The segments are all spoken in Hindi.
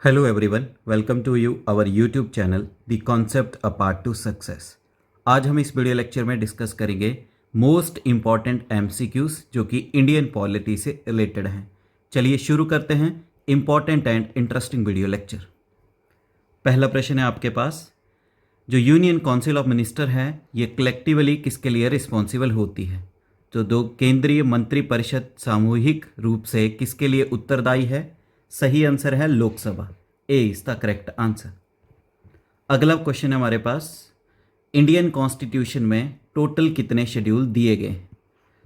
Hello everyone, welcome to you our YouTube channel The Concept A Part to Success। आज हम इस वीडियो लेक्चर में डिस्कस करेंगे मोस्ट इम्पॉर्टेंट एमसीक्यूज जो कि इंडियन पॉलिटी से रिलेटेड हैं। चलिए शुरू करते हैं important and interesting video lecture. पहला प्रश्न है आपके पास, जो यूनियन काउंसिल ऑफ मिनिस्टर है ये कलेक्टिवली किसके लिए रिस्पॉन्सिबल होती है? तो दो केंद्रीय मंत्री परिषद सामूहिक रूप से किसके लिए उत्तरदायी है? सही आंसर है लोकसभा। ए इज द करेक्ट आंसर। अगला क्वेश्चन है हमारे पास, इंडियन कॉन्स्टिट्यूशन में टोटल कितने शेड्यूल दिए गए हैं?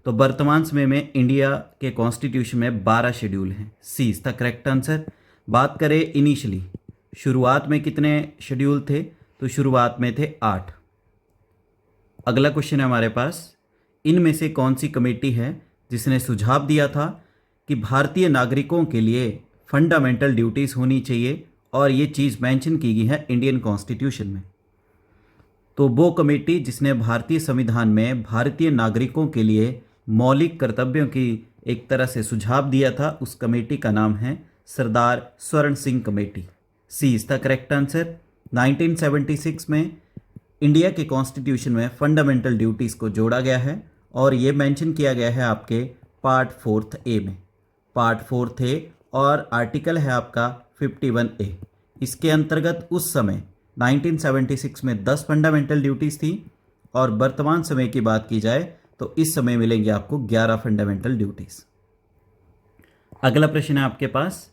तो वर्तमान समय में इंडिया के कॉन्स्टिट्यूशन में 12 शेड्यूल हैं। सी इज द करेक्ट आंसर। बात करें इनिशियली शुरुआत में कितने शेड्यूल थे? तो शुरुआत में थे 8। अगला क्वेश्चन है हमारे पास, इनमें से कौन सी कमेटी है जिसने सुझाव दिया था कि भारतीय नागरिकों के लिए फंडामेंटल ड्यूटीज़ होनी चाहिए और ये चीज़ मेंशन की गई है इंडियन कॉन्स्टिट्यूशन में? तो वो कमेटी जिसने भारतीय संविधान में भारतीय नागरिकों के लिए मौलिक कर्तव्यों की एक तरह से सुझाव दिया था, उस कमेटी का नाम है Sardar Swaran Singh committee. C is the correct answer. 1976 में इंडिया के कॉन्स्टिट्यूशन में फंडामेंटल ड्यूटीज़ को जोड़ा गया है और ये मेंशन किया गया है आपके पार्ट 4 ए में। पार्ट 4 ए और आर्टिकल है आपका 51 ए। इसके अंतर्गत उस समय 1976 में 10 फंडामेंटल ड्यूटीज़ थी और वर्तमान समय की बात की जाए तो इस समय मिलेंगे आपको 11 फंडामेंटल ड्यूटीज़। अगला प्रश्न है आपके पास,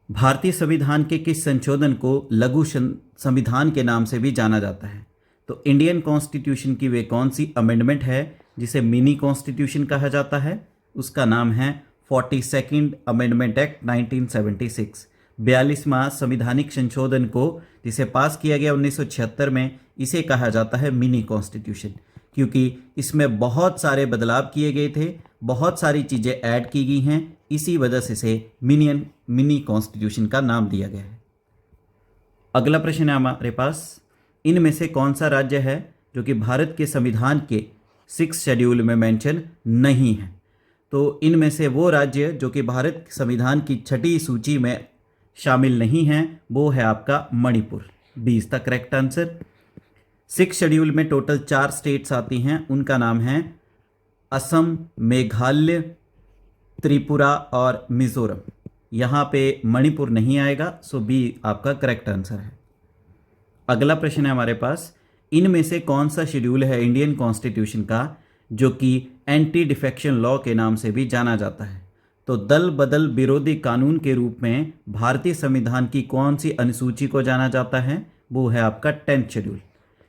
भारतीय संविधान के किस संशोधन को लघु संविधान के नाम से भी जाना जाता है? तो इंडियन कॉन्स्टिट्यूशन की वे कौन सी अमेंडमेंट है जिसे मिनी कॉन्स्टिट्यूशन कहा जाता है? उसका नाम है 42nd अमेंडमेंट एक्ट 1976। 42वां संविधानिक संशोधन को जिसे पास किया गया 1976 में, इसे कहा जाता है मिनी कॉन्स्टिट्यूशन, क्योंकि इसमें बहुत सारे बदलाव किए गए थे, बहुत सारी चीज़ें ऐड की गई हैं, इसी वजह से इसे मिनी कॉन्स्टिट्यूशन का नाम दिया गया है। अगला प्रश्न है हमारे पास, इनमें से कौन सा राज्य है जो कि भारत के संविधान के 6 शेड्यूल में मेंशन नहीं है? तो इनमें से वो राज्य जो कि भारत संविधान की 6ठी सूची में शामिल नहीं है वो है आपका Manipur. B is the correct answer. 6 schedule में टोटल 4 स्टेट्स आती हैं, उनका नाम है असम, मेघालय, त्रिपुरा और मिजोरम। यहाँ पे मणिपुर नहीं आएगा, सो बी आपका करेक्ट आंसर है। अगला प्रश्न है हमारे पास, इनमें से कौन सा शेड्यूल है इंडियन कॉन्स्टिट्यूशन का जो कि एंटी डिफेक्शन लॉ के नाम से भी जाना जाता है? तो दल बदल विरोधी कानून के रूप में भारतीय संविधान की कौन सी अनुसूची को जाना जाता है? वो है आपका 10th schedule.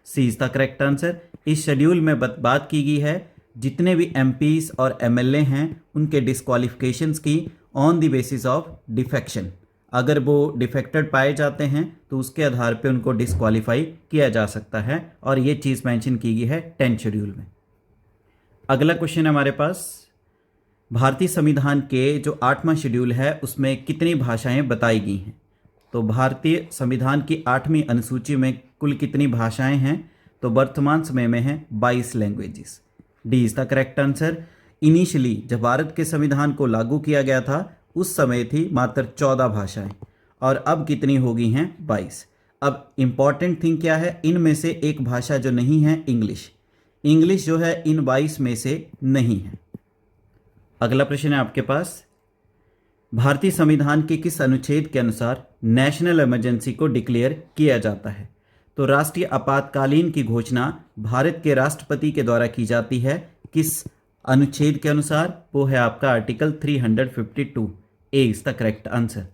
C is the correct answer. इस शेड्यूल में बात की गई है जितने भी एमपीज और एमएलए हैं उनके डिस्क्वालिफिकेशंस की on the basis of defection. अगर वो डिफेक्टेड पाए जाते हैं तो उसके आधार पे उनको डिस्क्वालीफाई किया जा सकता है और ये चीज़ मेंशन की गई है 10th शेड्यूल में। अगला क्वेश्चन है हमारे पास, भारतीय संविधान के जो 8वां शेड्यूल है उसमें कितनी भाषाएं बताई गई हैं? तो भारतीय संविधान की 8वीं अनुसूची में कुल कितनी भाषाएं हैं? तो वर्तमान समय में है 22 languages. D is the correct answer. Initially जब भारत के संविधान को लागू किया गया था उस समय थी मात्र 14 भाषाएं और अब कितनी हो गई हैं? 22। अब इम्पॉर्टेंट थिंग क्या है, इनमें से एक भाषा जो नहीं है इंग्लिश। इंग्लिश जो है इन 22 में से नहीं है। अगला प्रश्न है आपके पास, भारतीय संविधान के किस अनुच्छेद के अनुसार नेशनल इमरजेंसी को डिक्लेयर किया जाता है? तो राष्ट्रीय आपातकालीन की घोषणा भारत के राष्ट्रपति के द्वारा की जाती है, किस अनुच्छेद के अनुसार? वो है आपका article 352। A is the correct answer.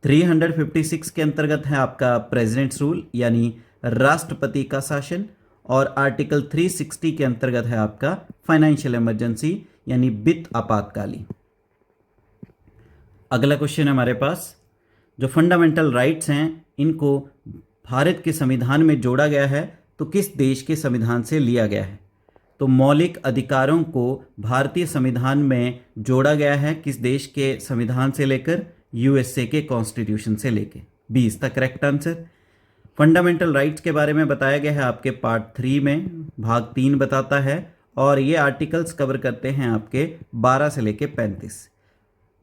356 के अंतर्गत है आपका प्रेसिडेंट्स रूल यानी राष्ट्रपति का शासन और आर्टिकल 360 के अंतर्गत है आपका फाइनेंशियल इमरजेंसी यानी वित्त आपातकालीन। अगला क्वेश्चन है हमारे पास, जो फंडामेंटल राइट्स हैं इनको भारत के संविधान में जोड़ा गया है तो किस देश के संविधान से लिया गया है? तो मौलिक अधिकारों को भारतीय संविधान में जोड़ा गया है किस देश के संविधान से लेकर? यूएसए के कॉन्स्टिट्यूशन से लेकर। B is the correct answer. Fundamental rights के बारे में बताया गया है आपके पार्ट 3 में, भाग 3 बताता है और ये आर्टिकल्स कवर करते हैं आपके 12 से लेकर 35।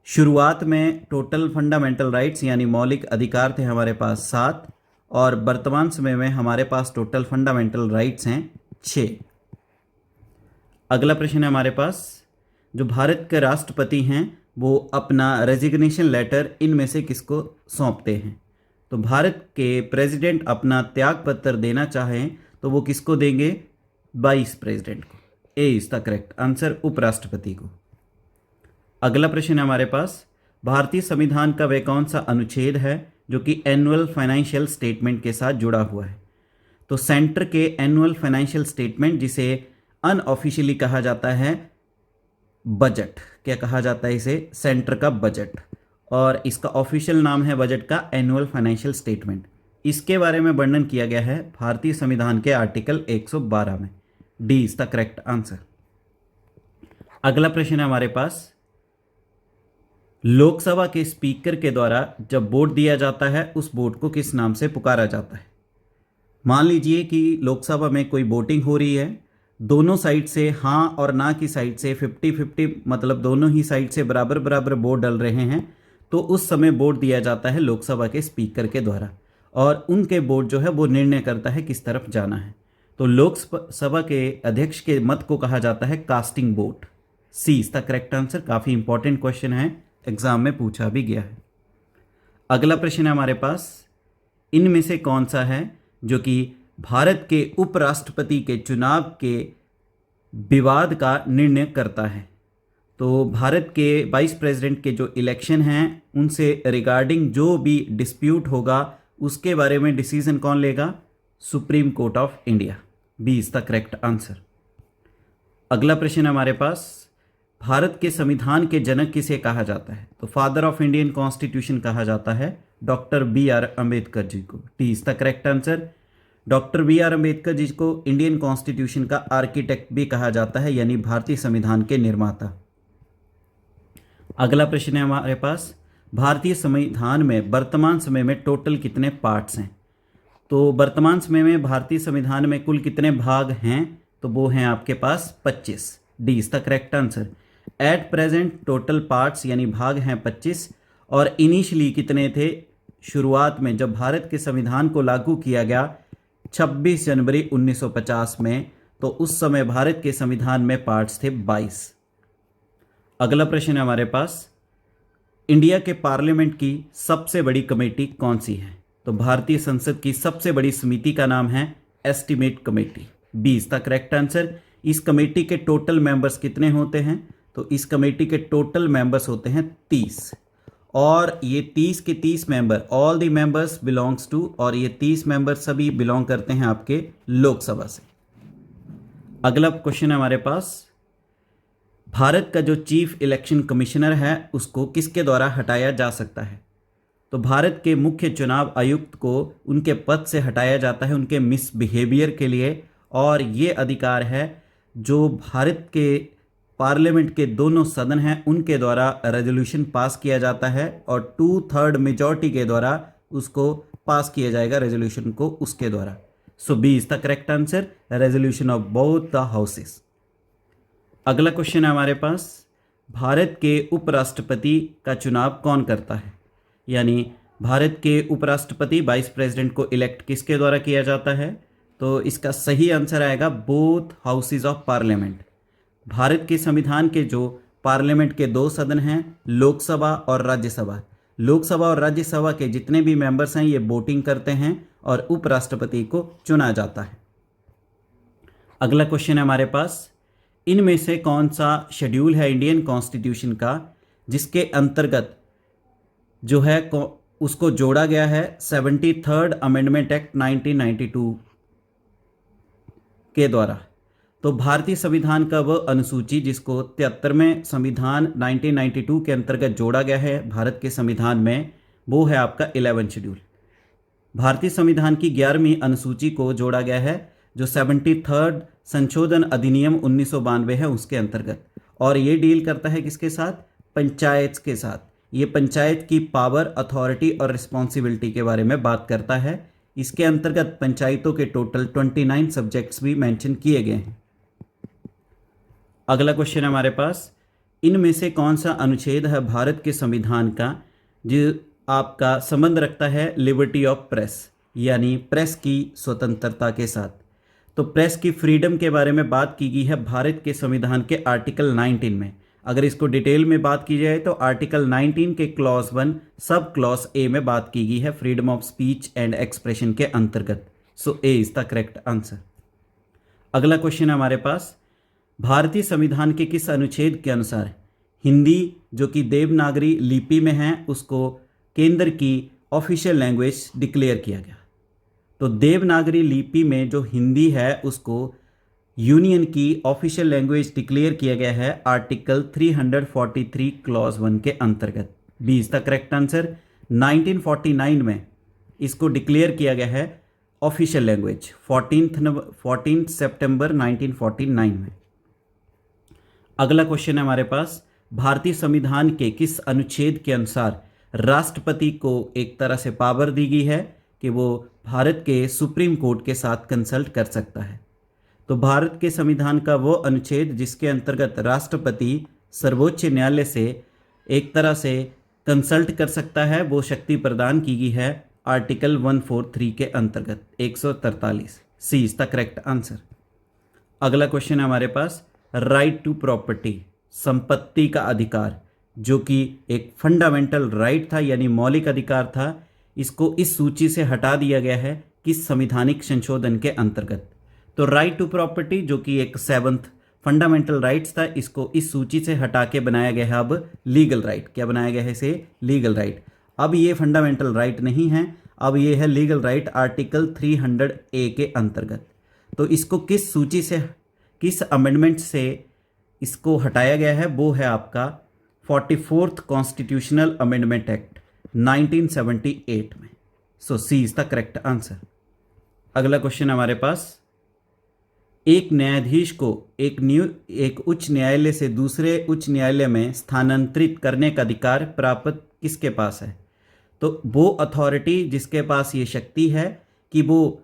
शुरुआत में टोटल फंडामेंटल राइट्स यानी मौलिक अधिकार थे हमारे पास 7 और वर्तमान समय में हमारे पास टोटल फंडामेंटल राइट्स हैं 6। अगला प्रश्न है हमारे पास, जो भारत के राष्ट्रपति हैं वो अपना रेजिग्नेशन लेटर इनमें से किसको सौंपते हैं? तो भारत के प्रेसिडेंट अपना त्याग पत्र देना चाहें तो वो किसको देंगे? वाइस प्रेसिडेंट को। ए इज द करेक्ट आंसर, उपराष्ट्रपति को। अगला प्रश्न है हमारे पास, भारतीय संविधान का वह कौन सा अनुच्छेद है जो कि एनुअल फाइनेंशियल स्टेटमेंट के साथ जुड़ा हुआ है? तो सेंटर के एनुअल फाइनेंशियल स्टेटमेंट, जिसे अनऑफिशियली कहा जाता है बजट, क्या कहा जाता है इसे? सेंटर का बजट, और इसका ऑफिशियल नाम है बजट का एनुअल फाइनेंशियल स्टेटमेंट। इसके बारे में वर्णन किया गया है भारतीय संविधान के आर्टिकल 112 में। D is the correct answer. अगला प्रश्न है हमारे पास, लोकसभा के स्पीकर के द्वारा जब वोट दिया जाता है उस वोट को किस नाम से पुकारा जाता है? मान लीजिए कि लोकसभा में कोई वोटिंग हो रही है, दोनों साइड से, हाँ और ना की साइड से 50-50, मतलब दोनों ही साइड से बराबर बराबर वोट डल रहे हैं, तो उस समय वोट दिया जाता है लोकसभा के स्पीकर के द्वारा, और उनके वोट जो है वो निर्णय करता है किस तरफ जाना है। तो लोकसभा के अध्यक्ष के मत को कहा जाता है casting vote. C is the correct answer. काफ़ी इंपॉर्टेंट क्वेश्चन है, एग्जाम में पूछा भी गया है। अगला प्रश्न है हमारे पास, इनमें से कौन सा है जो कि भारत के उपराष्ट्रपति के चुनाव के विवाद का निर्णय करता है? तो भारत के वाइस प्रेसिडेंट के जो इलेक्शन हैं उनसे रिगार्डिंग जो भी डिस्प्यूट होगा उसके बारे में डिसीजन कौन लेगा? Supreme court of India. B is the correct answer. अगला प्रश्न हमारे पास, भारत के संविधान के जनक किसे कहा जाता है? तो फादर ऑफ इंडियन कॉन्स्टिट्यूशन कहा जाता है doctor B R Ambedkar ji को। T is the correct answer. Doctor B R Ambedkar ji को इंडियन कॉन्स्टिट्यूशन का आर्किटेक्ट भी कहा जाता है, यानी भारतीय संविधान के निर्माता। अगला प्रश्न है हमारे पास, भारतीय संविधान में वर्तमान समय में टोटल कितने पार्ट्स हैं? तो वर्तमान समय में भारतीय संविधान में कुल कितने भाग हैं? तो वो हैं आपके पास 25। D is the correct answer. At present total parts यानी भाग हैं 25, और इनिशियली कितने थे? शुरुआत में जब भारत के संविधान को लागू किया गया 26 जनवरी 1950 में, तो उस समय भारत के संविधान में पार्ट्स थे 22। अगला प्रश्न है हमारे पास, इंडिया के पार्लियामेंट की सबसे बड़ी कमेटी कौन सी है? तो भारतीय संसद की सबसे बड़ी समिति का नाम है estimate committee. B is the correct answer. इस कमेटी के टोटल मेंबर्स कितने होते हैं? तो इस कमेटी के टोटल मेंबर्स होते हैं 30, और ये 30 के 30 member, all the members belongs to, और ये 30 मेंबर सभी बिलोंग करते हैं आपके लोकसभा से। अगला क्वेश्चन है हमारे पास, भारत का जो चीफ इलेक्शन कमिश्नर है उसको किसके द्वारा हटाया जा सकता है? तो भारत के मुख्य चुनाव आयुक्त को उनके पद से हटाया जाता है उनके मिसबिहेवियर के लिए, और ये अधिकार है जो भारत के पार्लियामेंट के दोनों सदन हैं उनके द्वारा रेजोल्यूशन पास किया जाता है, और 2/3 मेजॉरिटी के द्वारा उसको पास किया जाएगा रेजोल्यूशन को उसके द्वारा। So B is the correct answer, resolution of both the houses. अगला क्वेश्चन है हमारे पास, भारत के उपराष्ट्रपति का चुनाव कौन करता है? यानी भारत के उपराष्ट्रपति वाइस प्रेसिडेंट को इलेक्ट किसके द्वारा किया जाता है? तो इसका सही आंसर आएगा both houses of parliament. Bharat के संविधान के जो पार्लियामेंट के 2 सदन हैं, लोकसभा और राज्यसभा, लोकसभा और राज्यसभा के जितने भी मेंबर्स हैं ये वोटिंग करते हैं और उपराष्ट्रपति को चुना जाता है। अगला क्वेश्चन है हमारे पास, इनमें से कौन सा शेड्यूल है इंडियन कॉन्स्टिट्यूशन का जिसके अंतर्गत जो है उसको जोड़ा गया है 73rd अमेंडमेंट एक्ट 1992 के द्वारा? तो भारतीय संविधान का वह अनुसूची जिसको 73वें संविधान 1992 के अंतर्गत जोड़ा गया है भारत के संविधान में, वो है आपका 11 शेड्यूल। भारतीय संविधान की 11वीं अनुसूची को जोड़ा गया है जो 73rd संशोधन अधिनियम 1992 है उसके अंतर्गत, और ये डील करता है किसके साथ? पंचायत के साथ। ये पंचायत की पावर, अथॉरिटी और रिस्पॉन्सिबिलिटी के बारे में बात करता है। इसके अंतर्गत पंचायतों के टोटल 29 सब्जेक्ट्स भी मेंशन किए गए हैं। अगला क्वेश्चन है हमारे पास, इनमें से कौन सा अनुच्छेद है भारत के संविधान का जो आपका संबंध रखता है लिबर्टी ऑफ प्रेस, यानी प्रेस की स्वतंत्रता के साथ? तो प्रेस की फ्रीडम के बारे में बात की गई है भारत के संविधान के आर्टिकल 19 में। अगर इसको डिटेल में बात की जाए तो आर्टिकल 19 के क्लॉज 1 सब क्लॉज ए में बात की गई है freedom of speech and expression के अंतर्गत। सो ए इज द करेक्ट आंसर। अगला क्वेश्चन है हमारे पास, भारतीय संविधान के किस अनुच्छेद के अनुसार हिंदी जो कि देवनागरी लिपि में है उसको केंद्र की ऑफिशियल लैंग्वेज डिक्लेयर किया गया? तो देवनागरी लिपि में जो हिंदी है उसको यूनियन की ऑफिशियल लैंग्वेज डिक्लेयर किया गया है आर्टिकल 343 क्लॉज 1 के अंतर्गत। B is the correct answer. 1949 में इसको डिक्लेयर किया गया है ऑफिशियल लैंग्वेज 14 सितंबर 1949 में। अगला क्वेश्चन है हमारे पास, भारतीय संविधान के किस अनुच्छेद के अनुसार राष्ट्रपति को एक तरह से पावर दी गई है कि वो भारत के सुप्रीम कोर्ट के साथ कंसल्ट कर सकता है? तो भारत के संविधान का वो अनुच्छेद जिसके अंतर्गत राष्ट्रपति सर्वोच्च न्यायालय से एक तरह से कंसल्ट कर सकता है, वो शक्ति प्रदान की गई है आर्टिकल 143 के अंतर्गत 143। सी इज द करेक्ट आंसर। अगला क्वेश्चन है हमारे पास, राइट टू प्रॉपर्टी, संपत्ति का अधिकार, जो कि एक फंडामेंटल राइट था यानी मौलिक अधिकार था, इसको इस सूची से हटा दिया गया है किस संवैधानिक संशोधन के अंतर्गत? तो राइट टू प्रॉपर्टी जो कि एक 7th फंडामेंटल राइट्स था, इसको इस सूची से हटा के बनाया गया है अब लीगल राइट। क्या बनाया गया है इसे? Legal right. अब ये फंडामेंटल राइट नहीं है, अब ये है लीगल राइट आर्टिकल 300A के अंतर्गत। तो इसको किस सूची से, किस अमेंडमेंट से इसको हटाया गया है? वो है आपका 44th कॉन्स्टिट्यूशनल अमेंडमेंट एक्ट 1978 में। सो सी इज द करेक्ट आंसर। अगला क्वेश्चन हमारे पास, एक न्यायाधीश को एक उच्च न्यायालय से दूसरे उच्च न्यायालय में स्थानांतरित करने का अधिकार प्राप्त किसके पास है? तो वो अथॉरिटी जिसके पास ये शक्ति है कि वो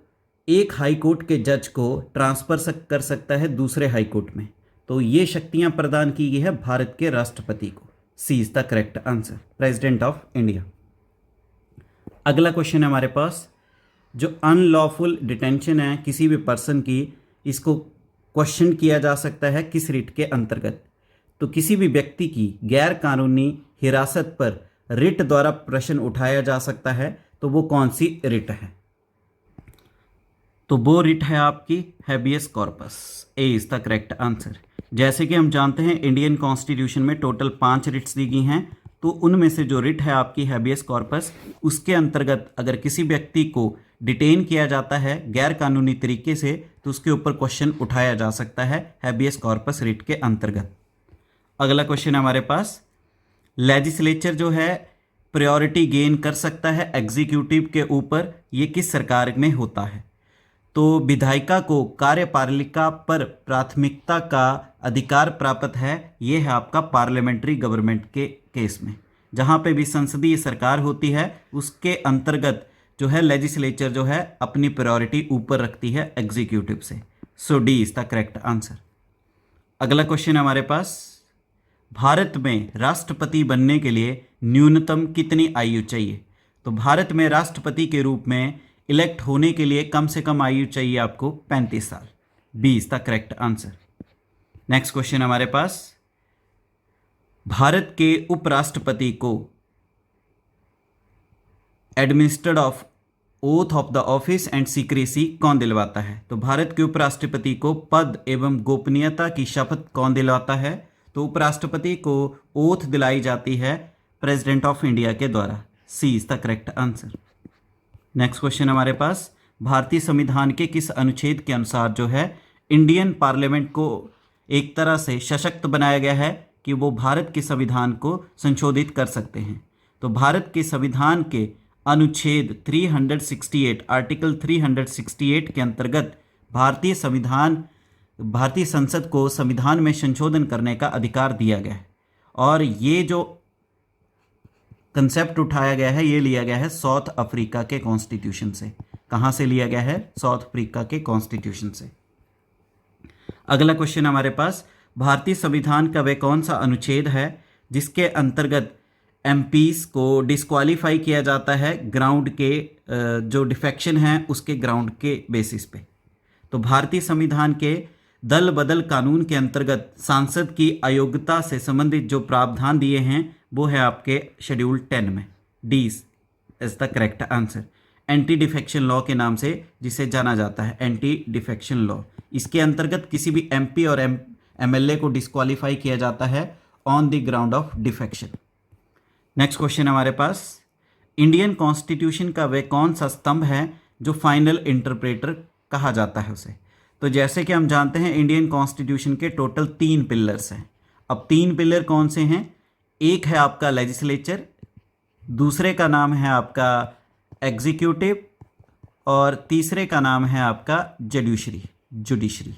एक हाई कोर्ट के जज को ट्रांसफर कर सकता है दूसरे हाई कोर्ट में, तो ये शक्तियां प्रदान की गई है भारत के राष्ट्रपति को। C is the correct answer, president of India. अगला क्वेश्चन है हमारे पास, जो अनलॉफुल डिटेंशन है किसी भी पर्सन की, इसको क्वेश्चन किया जा सकता है किस रिट के अंतर्गत? तो किसी भी व्यक्ति की गैर कानूनी हिरासत पर रिट द्वारा प्रश्न उठाया जा सकता है, तो वो कौन सी रिट है? तो वो रिट है आपकी habeas corpus. A is the correct answer. जैसे कि हम जानते हैं इंडियन कॉन्स्टिट्यूशन में टोटल 5 रिट्स दी गई हैं, तो उनमें से जो रिट है आपकी हैबियस कॉर्पस, उसके अंतर्गत अगर किसी व्यक्ति को डिटेन किया जाता है गैर कानूनी तरीके से, तो उसके ऊपर क्वेश्चन उठाया जा सकता है हैबियस कॉर्पस रिट के अंतर्गत। अगला क्वेश्चन हमारे पास, लेजिस्लेचर जो है प्रायोरिटी गेन कर सकता है एग्जीक्यूटिव के ऊपर, ये किस सरकार में होता है? तो विधायिका को कार्यपालिका पर प्राथमिकता का अधिकार प्राप्त है, ये है आपका पार्लियामेंट्री गवर्नमेंट के केस में। जहाँ पे भी संसदीय सरकार होती है उसके अंतर्गत जो है लेजिस्लेचर जो है अपनी प्रायोरिटी ऊपर रखती है एग्जीक्यूटिव से। So D is the correct answer. अगला क्वेश्चन हमारे पास, भारत में राष्ट्रपति बनने के लिए न्यूनतम कितनी आयु चाहिए? तो भारत में राष्ट्रपति के रूप में इलेक्ट होने के लिए कम से कम आयु चाहिए आपको 35 साल। B is the correct answer. Next question हमारे पास, भारत के उपराष्ट्रपति को administrator of oath of the office and secrecy कौन दिलवाता है? तो भारत के उपराष्ट्रपति को पद एवं गोपनीयता की शपथ कौन दिलवाता है? तो उपराष्ट्रपति को ओथ दिलाई जाती है प्रेसिडेंट ऑफ इंडिया के द्वारा। C is the correct answer. Next question हमारे पास, भारतीय संविधान के किस अनुच्छेद के अनुसार जो है इंडियन पार्लियामेंट को एक तरह से सशक्त बनाया गया है कि वो भारत के संविधान को संशोधित कर सकते हैं? तो भारत के संविधान के अनुच्छेद 368 आर्टिकल 368 के अंतर्गत भारतीय संसद को संविधान में संशोधन करने का अधिकार दिया गया है। और ये जो कंसेप्ट उठाया गया है ये लिया गया है साउथ अफ्रीका के कॉन्स्टिट्यूशन से। कहाँ से लिया गया है? साउथ अफ्रीका के कॉन्स्टिट्यूशन से। अगला क्वेश्चन हमारे पास, भारतीय संविधान का वह कौन सा अनुच्छेद है जिसके अंतर्गत एमपीस को डिस्क्वालीफाई किया जाता है ग्राउंड के जो डिफेक्शन है उसके ग्राउंड के बेसिस पे। तो भारतीय संविधान के दल बदल कानून के अंतर्गत सांसद की अयोग्यता से संबंधित जो प्रावधान दिए हैं वो है आपके शेड्यूल 10 में। D is the correct answer. Anti defection law के नाम से जिसे जाना जाता है, एंटी डिफेक्शन लॉ। इसके अंतर्गत किसी भी एमपी और एमएलए को डिस्क्वालीफाई किया जाता है on the ground of defection. Next question हमारे पास, इंडियन कॉन्स्टिट्यूशन का वह कौन सा स्तंभ है जो फाइनल इंटरप्रेटर कहा जाता है उसे। तो जैसे कि हम जानते हैं इंडियन कॉन्स्टिट्यूशन के टोटल 3 पिलर्स हैं। अब 3 पिलर कौन से हैं? एक है आपका लेजिस्लेचर, दूसरे का नाम है आपका एग्जीक्यूटिव और तीसरे का नाम है आपका जुडिशरी।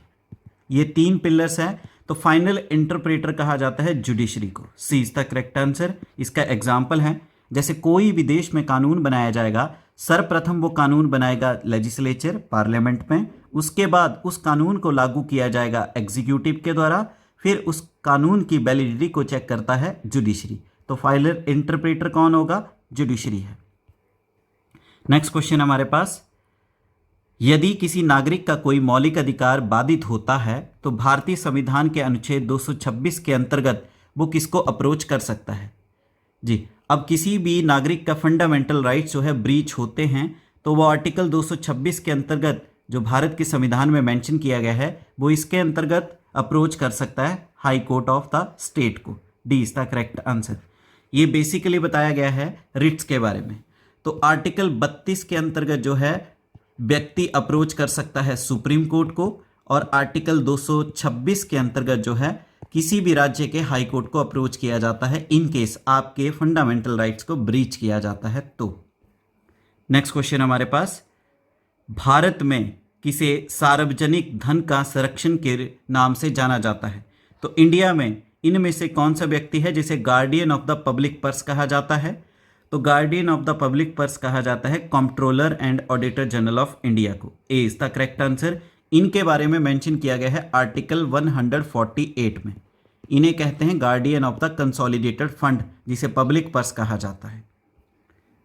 ये 3 पिलर्स हैं। तो फाइनल इंटरप्रेटर कहा जाता है जुडिशरी को। C is the correct answer. इसका एग्जाम्पल है, जैसे कोई भी देश में कानून बनाया जाएगा, सर्वप्रथम वो कानून बनाएगा लेजिस्लेचर पार्लियामेंट में, उसके बाद उस कानून को लागू किया जाएगा एग्जीक्यूटिव के द्वारा, फिर उस कानून की वैलिडिटी को चेक करता है जुडिशरी। तो फाइनल इंटरप्रेटर कौन होगा? जुडिशरी है। नेक्स्ट क्वेश्चन हमारे पास, यदि किसी नागरिक का कोई मौलिक अधिकार बाधित होता है तो भारतीय संविधान के अनुच्छेद 226 के अंतर्गत वो किसको अप्रोच कर सकता है? जी, अब किसी भी नागरिक का फंडामेंटल राइट्स जो है ब्रीच होते हैं तो वो आर्टिकल 226 के अंतर्गत जो भारत के संविधान में मेंशन किया गया है वो इसके अंतर्गत अप्रोच कर सकता है high court of the state को। D is the correct answer. ये बेसिकली बताया गया है रिट्स के बारे में। तो आर्टिकल 32 के अंतर्गत जो है व्यक्ति अप्रोच कर सकता है सुप्रीम कोर्ट को, और आर्टिकल 226 के अंतर्गत जो है किसी भी राज्य के हाई कोर्ट को अप्रोच किया जाता है इन केस आपके फंडामेंटल राइट्स को ब्रीच किया जाता है तो। नेक्स्ट क्वेश्चन हमारे पास, भारत में किसे सार्वजनिक धन का संरक्षण के नाम से जाना जाता है? तो इंडिया में इनमें से कौन सा व्यक्ति है जिसे guardian of the public purse कहा जाता है? तो guardian of the public purse कहा जाता है controller and auditor general of India को। ए इज द करेक्ट आंसर। इनके बारे में मेंशन किया गया है आर्टिकल 148 में। इन्हें कहते हैं guardian of the consolidated fund, जिसे पब्लिक पर्स कहा जाता है।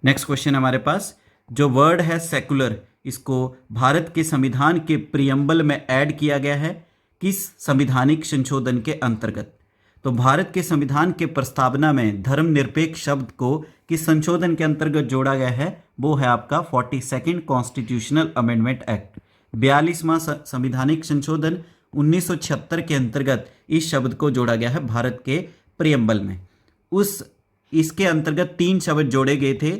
नेक्स्ट क्वेश्चन हमारे पास, जो वर्ड है सेकुलर, इसको भारत के संविधान के प्रियम्बल में ऐड किया गया है किस संविधानिक संशोधन के अंतर्गत? तो भारत के संविधान के प्रस्तावना में धर्मनिरपेक्ष शब्द को किस संशोधन के अंतर्गत जोड़ा गया है? वो है आपका 42nd कॉन्स्टिट्यूशनल अमेंडमेंट एक्ट। 42वां संविधानिक संशोधन 1976 के अंतर्गत इस शब्द को जोड़ा गया है भारत के प्रियम्बल में। इसके अंतर्गत 3 शब्द जोड़े गए थे।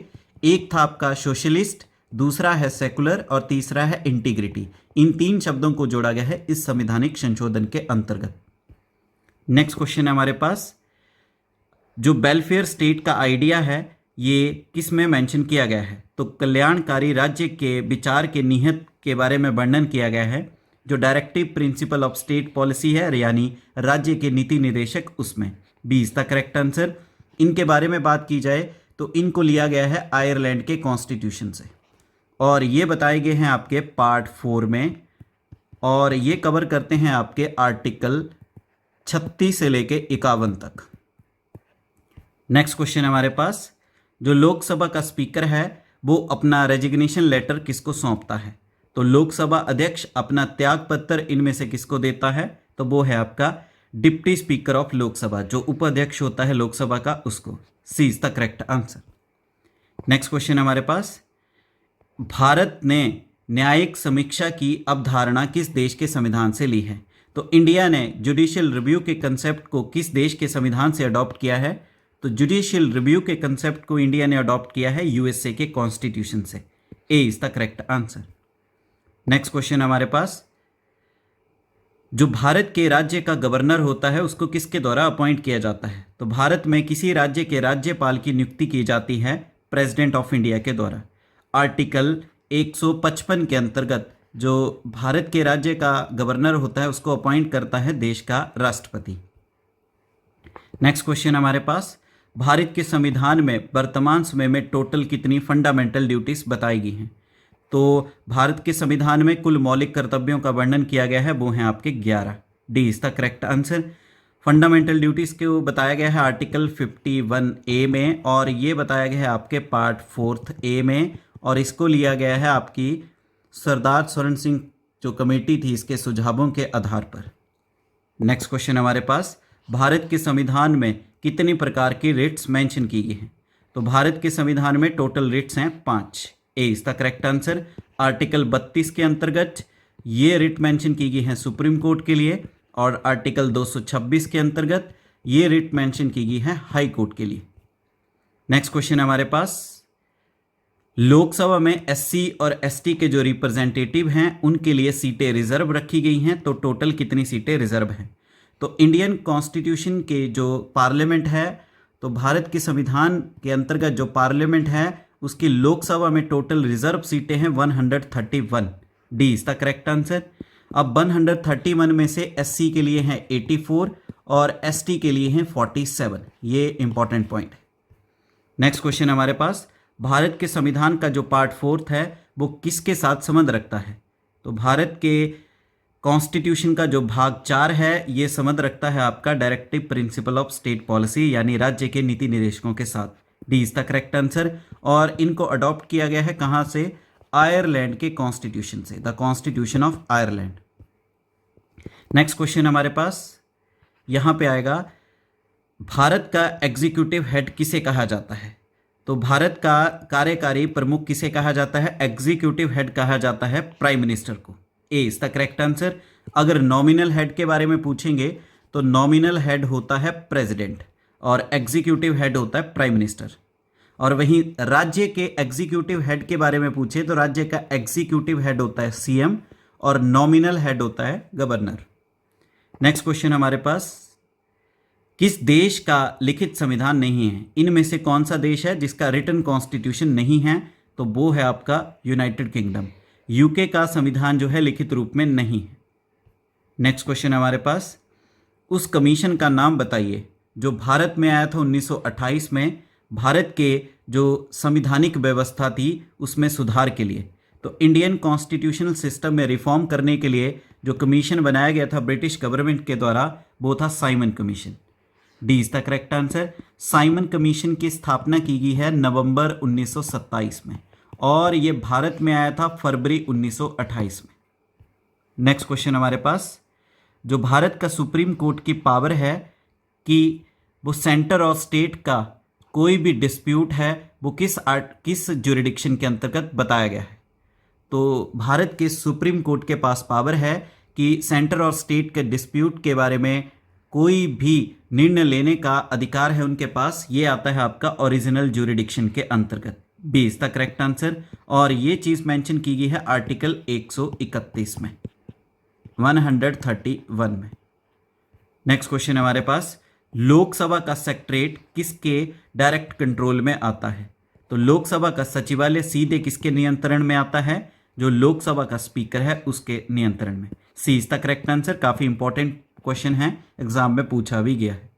एक था आपका सोशलिस्ट, दूसरा है सेकुलर और तीसरा है इंटीग्रिटी। इन 3 शब्दों को जोड़ा गया है इस संविधानिक संशोधन के अंतर्गत। नेक्स्ट क्वेश्चन है हमारे पास, जो वेलफेयर स्टेट का आइडिया है ये किस में मेंशन किया गया है? तो कल्याणकारी राज्य के विचार के निहित के बारे में वर्णन किया गया है। जो directive principle of state policy है यानी राज्य के नीति निर्देशक, उसमें। B is the correct answer. इनके बारे में बात की जाए तो इनको लिया गया है आयरलैंड के कॉन्स्टिट्यूशन से, और ये बताए गए हैं आपके पार्ट 4 में, और ये कवर करते हैं आपके आर्टिकल 36 से लेके 51 तक। नेक्स्ट क्वेश्चन हमारे पास, जो लोकसभा का स्पीकर है वो अपना रेजिग्नेशन लेटर किसको सौंपता है? तो लोकसभा अध्यक्ष अपना त्याग पत्र इनमें से किसको देता है? तो वो है आपका डिप्टी स्पीकर ऑफ लोकसभा, जो उपाध्यक्ष होता है लोकसभा का, उसको। C is the correct answer. Next question हमारे पास, भारत ने न्यायिक समीक्षा की अवधारणा किस देश के संविधान से ली है? तो इंडिया ने जुडिशियल रिव्यू के कंसेप्ट को किस देश के संविधान से अडॉप्ट किया है? तो जुडिशियल रिव्यू के कंसेप्ट को इंडिया ने अडॉप्ट किया है यूएसए के कॉन्स्टिट्यूशन से। A is the correct answer. Next question हमारे पास, जो भारत के राज्य का गवर्नर होता है उसको किसके द्वारा अपॉइंट किया जाता है? तो भारत में किसी राज्य के राज्यपाल की नियुक्ति की जाती है प्रेसिडेंट ऑफ इंडिया के द्वारा। आर्टिकल 155 के अंतर्गत जो भारत के राज्य का गवर्नर होता है उसको अपॉइंट करता है देश का राष्ट्रपति। नेक्स्ट क्वेश्चन हमारे पास, भारत के संविधान में वर्तमान समय में टोटल कितनी फंडामेंटल ड्यूटीज बताई गई हैं? तो भारत के संविधान में कुल मौलिक कर्तव्यों का वर्णन किया गया है, वो हैं आपके 11। D is the correct answer. Fundamental duties को बताया गया है आर्टिकल 51A में, और ये बताया गया है आपके पार्ट 4A में, और इसको लिया गया है आपकी सरदार स्वर्ण सिंह जो कमेटी थी इसके सुझावों के आधार पर। नेक्स्ट क्वेश्चन हमारे पास, भारत के संविधान में कितनी प्रकार की रिट्स मेंशन की गई हैं? तो भारत के संविधान में टोटल रिट्स हैं 5। ए इसका करेक्ट आंसर। आर्टिकल 32 के अंतर्गत ये रिट मेंशन की गई है सुप्रीम कोर्ट के लिए, और आर्टिकल 226 के अंतर्गत ये रिट मेंशन की गई है हाई कोर्ट के लिए। नेक्स्ट क्वेश्चन हमारे पास, लोकसभा में एससी और एसटी के जो रिप्रेजेंटेटिव हैं उनके लिए सीटें रिजर्व रखी गई हैं, तो टोटल कितनी सीटें रिजर्व हैं? तो इंडियन कॉन्स्टिट्यूशन के जो पार्लियामेंट है, तो भारत के संविधान के अंतर्गत जो पार्लियामेंट है उसकी लोकसभा में टोटल रिजर्व सीटें हैं 131। डी इसका करेक्ट आंसर। अब 131 में से एससी के लिए हैं 84 और एसटी के लिए हैं 47। ये इंपॉर्टेंट पॉइंट है। नेक्स्ट क्वेश्चन हमारे पास, भारत के संविधान का जो पार्ट 4 है वो किसके साथ संबंध रखता है? तो भारत के कॉन्स्टिट्यूशन का जो भाग 4 है ये संबंध रखता है आपका directive principle of state policy, यानी राज्य के नीति निर्देशकों के साथ। D is the correct answer. और इनको अडॉप्ट किया गया है कहाँ से? आयरलैंड के कॉन्स्टिट्यूशन से, the constitution of Ireland. Next question हमारे पास यहाँ पे आएगा, भारत का एग्जीक्यूटिव हेड किसे कहा जाता है? तो भारत का कार्यकारी प्रमुख किसे कहा जाता है? एग्जीक्यूटिव हेड कहा जाता है प्राइम मिनिस्टर को। ए इसका करेक्ट आंसर। अगर नॉमिनल हेड के बारे में पूछेंगे तो नॉमिनल हेड होता है प्रेसिडेंट और एग्जीक्यूटिव हेड होता है प्राइम मिनिस्टर। और वहीं राज्य के एग्जीक्यूटिव हेड के बारे में पूछे तो राज्य का एग्जीक्यूटिव हेड होता है सीएम और नॉमिनल हेड होता है गवर्नर। नेक्स्ट क्वेश्चन हमारे पास, किस देश का लिखित संविधान नहीं है? इनमें से कौन सा देश है जिसका रिटन कॉन्स्टिट्यूशन नहीं है? तो वो है आपका यूनाइटेड किंगडम। यूके का संविधान जो है लिखित रूप में नहीं है। नेक्स्ट क्वेश्चन हमारे पास, उस कमीशन का नाम बताइए जो भारत में आया था 1928 में, भारत के जो संविधानिक व्यवस्था थी उसमें सुधार के लिए। तो इंडियन कॉन्स्टिट्यूशनल सिस्टम में रिफॉर्म करने के लिए जो कमीशन बनाया गया था ब्रिटिश गवर्नमेंट के द्वारा वो था Simon commission. D is the correct answer. Simon commission की स्थापना की गई है नवंबर 1927 में और ये भारत में आया था फरवरी 1928 में। नेक्स्ट क्वेश्चन हमारे पास, जो भारत का सुप्रीम कोर्ट की पावर है कि वो सेंटर और स्टेट का कोई भी डिस्प्यूट है वो किस ज्यूरिडिक्शन के अंतर्गत बताया गया है? तो भारत के सुप्रीम कोर्ट के पास पावर है कि सेंटर और स्टेट के डिस्प्यूट के बारे में कोई भी निर्णय लेने का अधिकार है उनके पास। ये आता है आपका ओरिजिनल ज्यूरिडिक्शन के अंतर्गत। B is the correct answer. और ये चीज़ मेंशन की गई है आर्टिकल 131 में, 131 में। नेक्स्ट क्वेश्चन हमारे पास, लोकसभा का सेक्रेटरीट किसके डायरेक्ट कंट्रोल में आता है? तो लोकसभा का सचिवालय सीधे किसके नियंत्रण में आता है? जो लोकसभा का स्पीकर है उसके नियंत्रण में। C is the correct answer. काफ़ी इंपॉर्टेंट क्वेश्चन है, एग्जाम में पूछा भी गया है।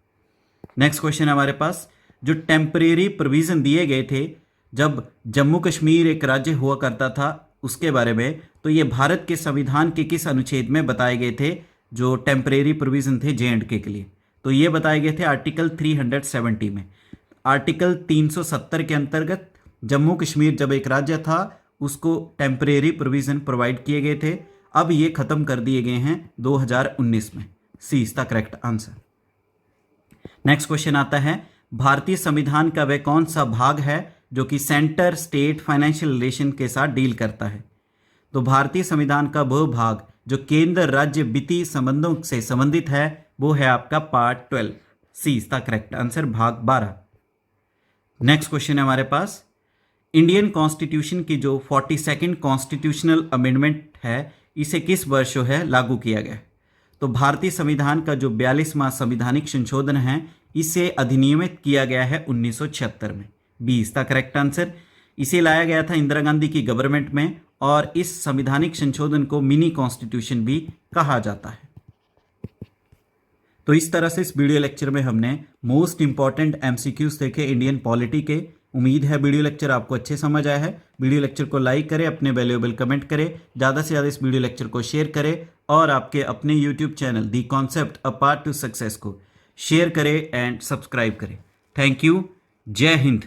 नेक्स्ट क्वेश्चन हमारे पास, जो टेम्परेरी प्रोविजन दिए गए थे जब जम्मू कश्मीर एक राज्य हुआ करता था उसके बारे में, तो ये भारत के संविधान के किस अनुच्छेद में बताए गए थे? जो टेम्परेरी प्रोविजन थे जे&के के लिए, तो ये बताए गए थे आर्टिकल 370 में। आर्टिकल 370 के अंतर्गत जम्मू कश्मीर जब एक राज्य था उसको टेम्परेरी प्रोविजन प्रोवाइड किए गए थे। अब ये ख़त्म कर दिए गए हैं 2019 में। C is the correct answer. Next question आता है, भारतीय संविधान का वह कौन सा भाग है जो कि सेंटर स्टेट फाइनेंशियल रिलेशन के साथ डील करता है? तो भारतीय संविधान का वह भाग जो केंद्र राज्य वित्तीय संबंधों से संबंधित है वो है आपका part 12। C is the correct answer, भाग 12। नेक्स्ट क्वेश्चन है हमारे पास, इंडियन कॉन्स्टिट्यूशन की जो 42nd कॉन्स्टिट्यूशनल अमेंडमेंट है इसे किस वर्ष जो है लागू किया गया? तो भारतीय संविधान का जो 42वां संविधानिक संशोधन है इसे अधिनियमित किया गया है 1976 में। B is the correct answer. इसे लाया गया था इंदिरा गांधी की गवर्नमेंट में और इस संविधानिक संशोधन को मिनी कॉन्स्टिट्यूशन भी कहा जाता है। तो इस तरह से इस वीडियो लेक्चर में हमने मोस्ट इंपॉर्टेंट एमसीक्यूज देखे इंडियन पॉलिटी के। उम्मीद है वीडियो लेक्चर आपको अच्छे समझ आया है। वीडियो लेक्चर को लाइक करें, अपने वैल्यूएबल कमेंट करें, ज़्यादा से ज़्यादा इस वीडियो लेक्चर को शेयर करें और आपके अपने YouTube channel the concept a part two success को शेयर करें एंड सब्सक्राइब करें। Thank you. जय हिंद।